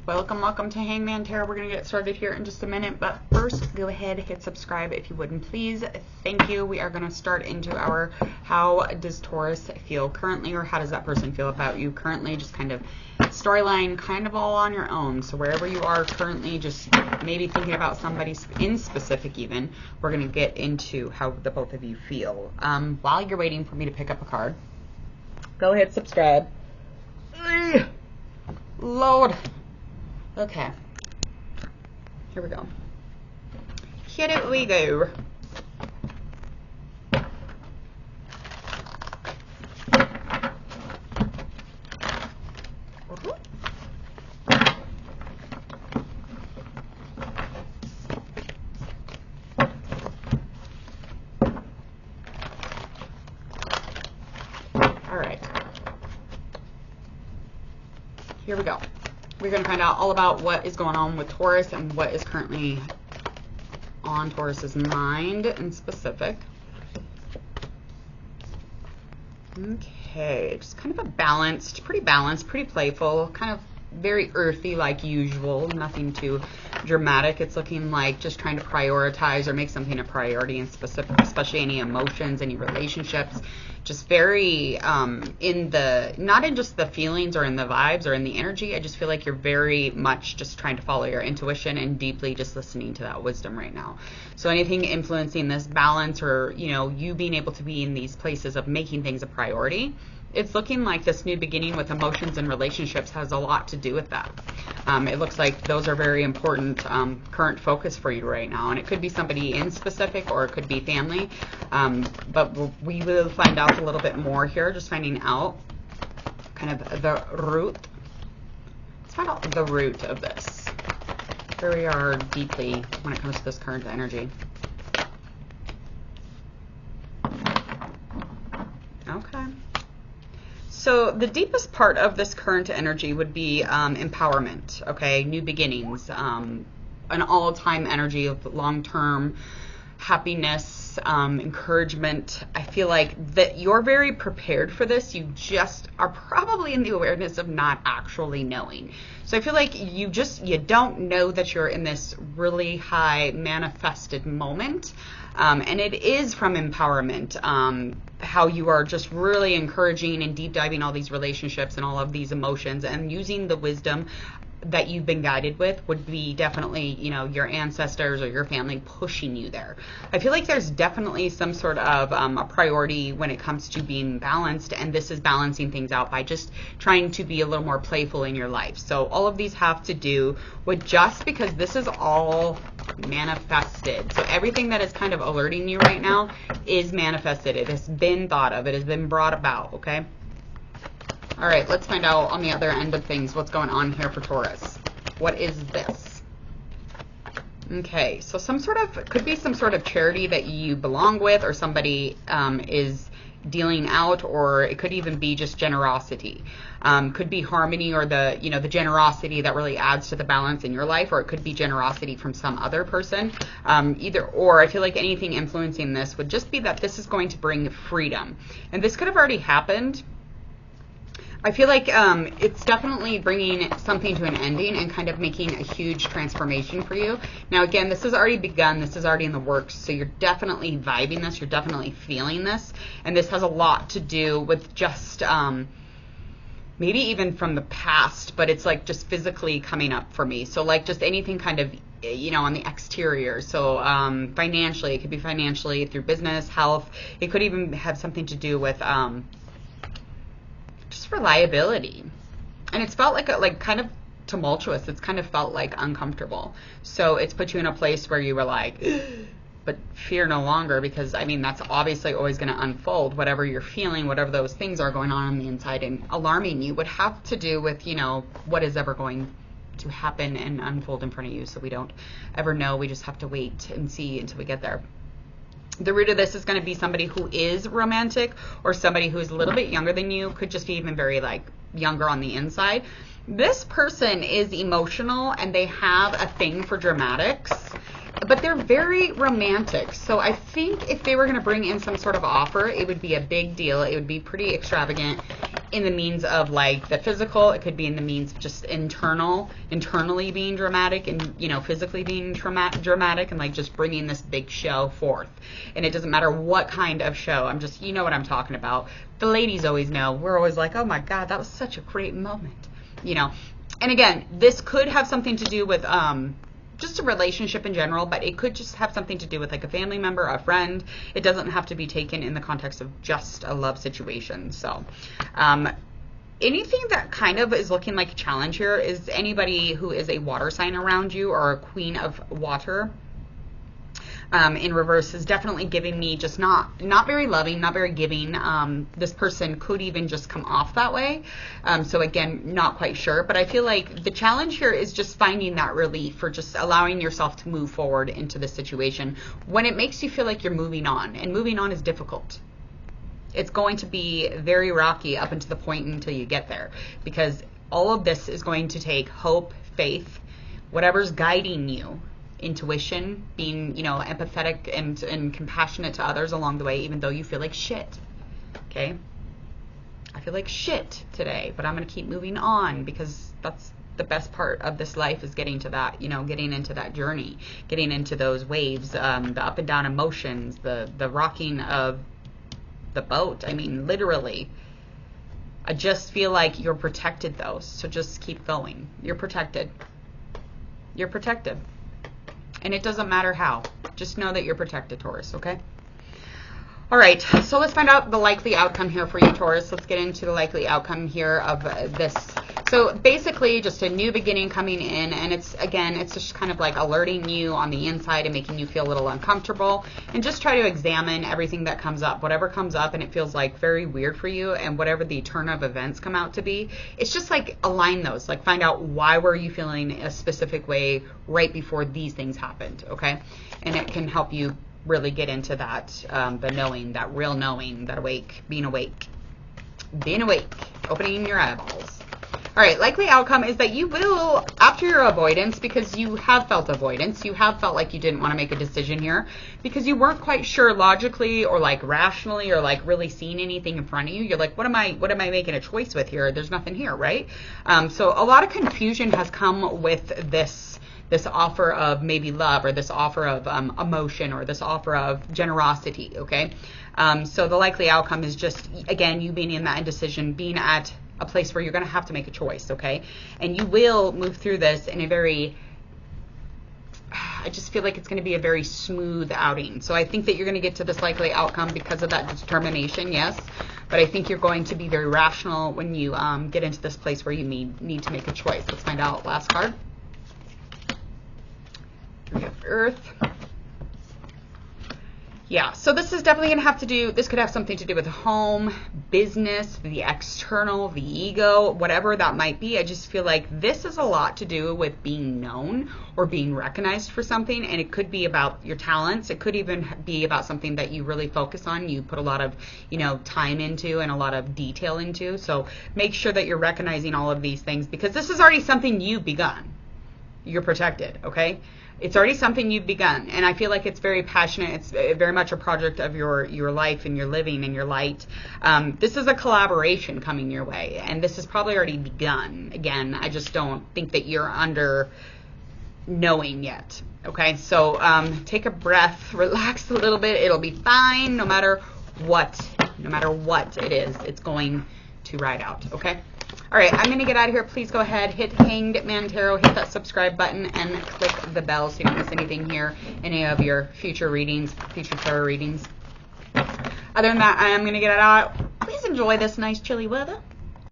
Welcome to Hangman Tarot. We're going to get started here in just a minute, but first go ahead, hit subscribe if you would, and please. Thank you. We are going to start into our how does Taurus feel currently, or how does that person feel about you currently, just kind of storyline, kind of all on your own. So wherever you are currently, just maybe thinking about somebody in specific even, we're going to get into how the both of you feel. While you're waiting for me to pick up a card, go ahead, subscribe. Lord. Okay, here we go. Here we go. All right, here we go. We're going to find out all about what is going on with Taurus and what is currently on Taurus's mind in specific. Okay, just kind of a balanced, pretty playful, kind of very earthy like usual, nothing too dramatic. It's looking like just trying to prioritize or make something a priority in specific, especially any emotions, any relationships. Just very in the, not in just the feelings or in the vibes or in the energy. I just feel like you're very much just trying to follow your intuition and deeply just listening to that wisdom right now. So anything influencing this balance, or you being able to be in these places of making things a priority, it's looking like this new beginning with emotions and relationships has a lot to do with that. It looks like those are very important current focus for you right now. And it could be somebody in specific, or it could be family. But we will find out a little bit more here, just finding out kind of the root. Let's find out the root of this. Where we are deeply when it comes to this current energy. Okay. So the deepest part of this current energy would be empowerment, okay, new beginnings, an all-time energy of long-term happiness, encouragement. I feel like that you're very prepared for this. You just are probably in the awareness of not actually knowing. So I feel like you don't know that you're in this really high manifested moment. And it is from empowerment, how you are just really encouraging and deep diving all these relationships and all of these emotions, and using the wisdom that you've been guided with would be definitely, your ancestors or your family pushing you there. I feel like there's definitely some sort of a priority when it comes to being balanced, and this is balancing things out by just trying to be a little more playful in your life. So all of these have to do with, just because this is all manifested. So everything that is kind of alerting you right now is manifested. It has been thought of. It has been brought about, okay? All right, let's find out on the other end of things what's going on here for Taurus. What is this? Okay, so could be some sort of charity that you belong with, or somebody is dealing out, or it could even be just generosity. Could be harmony, or the generosity that really adds to the balance in your life, or it could be generosity from some other person. Either or, I feel like anything influencing this would just be that this is going to bring freedom. And this could have already happened. I feel like it's definitely bringing something to an ending and kind of making a huge transformation for you. Now, again, this has already begun. This is already in the works. So you're definitely vibing this. You're definitely feeling this. And this has a lot to do with just maybe even from the past, but it's like just physically coming up for me. So like just anything kind of, on the exterior. So financially, it could be financially through business, health. It could even have something to do with just reliability. And it's felt like kind of tumultuous. It's kind of felt like uncomfortable. So it's put you in a place where you were like, but fear no longer, because that's obviously always going to unfold. Whatever you're feeling, whatever those things are going on the inside and alarming you, would have to do with, what is ever going to happen and unfold in front of you. So we don't ever know. We just have to wait and see until we get there. The root of this is going to be somebody who is romantic, or somebody who is a little bit younger than you. Could just be even very younger on the inside. This person is emotional, and they have a thing for dramatics, but they're very romantic. So I think if they were going to bring in some sort of offer, it would be a big deal. It would be pretty extravagant. in the means of like the physical. It could be in the means of just internally being dramatic, and you know, physically being dramatic, and like just bringing this big show forth. And it doesn't matter what kind of show. I'm just, you know what I'm talking about. The ladies always know. We're always like, oh my God, that was such a great moment, you know. And again, this could have something to do with just a relationship in general, but it could just have something to do with like a family member, a friend. It doesn't have to be taken in the context of just a love situation. So anything that kind of is looking like a challenge here is anybody who is a water sign around you, or a queen of water. In reverse is definitely giving me just not very loving, not very giving. This person could even just come off that way. So again, not quite sure, but I feel like the challenge here is just finding that relief, or just allowing yourself to move forward into the situation when it makes you feel like you're moving on. And moving on is difficult. It's going to be very rocky up until the point until you get there, because all of this is going to take hope, faith, whatever's guiding you, intuition, being, you know, empathetic and compassionate to others along the way, even though you feel like shit. Okay? I feel like shit today, but I'm going to keep moving on, because that's the best part of this life, is getting to that, you know, getting into that journey, getting into those waves, the up and down emotions, the rocking of the boat. I mean, literally. I just feel like you're protected though, so just keep going. You're protected. You're protected. And it doesn't matter how. Just know that you're protected, Taurus, okay? All right, so let's find out the likely outcome here for you, Taurus. Let's get into the likely outcome here of this. So basically just a new beginning coming in, and it's just kind of like alerting you on the inside and making you feel a little uncomfortable, and just try to examine everything that comes up, whatever comes up and it feels like very weird for you, and whatever the turn of events come out to be. It's just like align those, like find out why were you feeling a specific way right before these things happened, okay? And it can help you really get into that, the knowing, that real knowing, that being awake, opening your eyeballs. All right, likely outcome is that you will, after your avoidance, because you have felt avoidance, you have felt like you didn't want to make a decision here because you weren't quite sure logically or like rationally or like really seeing anything in front of you. You're like, what am I making a choice with here? There's nothing here, right? So a lot of confusion has come with this offer of maybe love, or this offer of emotion, or this offer of generosity, okay? So the likely outcome is just, again, you being in that indecision, being at a place where you're going to have to make a choice, okay? And you will move through this in a very, I just feel like it's going to be a very smooth outing. So I think that you're going to get to this likely outcome because of that determination, yes. But I think you're going to be very rational when you get into this place where you need to make a choice. Let's find out. Last card. We have Earth. Yeah, so this is definitely going to have to do, this could have something to do with home, business, the external, the ego, whatever that might be. I just feel like this is a lot to do with being known or being recognized for something, and it could be about your talents. It could even be about something that you really focus on, you put a lot of, you know, time into and a lot of detail into. So make sure that you're recognizing all of these things, because this is already something you've begun. You're protected, okay? It's already something you've begun, and I feel like it's very passionate. It's very much a project of your life and your living and your light. This is a collaboration coming your way, and this has probably already begun. Again, I just don't think that you're under knowing yet, okay? So take a breath, relax a little bit. It'll be fine no matter what it is. It's going to ride out, okay? All right, I'm going to get out of here. Please go ahead, hit Hanged Man Tarot, hit that subscribe button, and click the bell so you don't miss anything here, any of your future readings, future tarot readings. Other than that, I am going to get out. Please enjoy this nice chilly weather.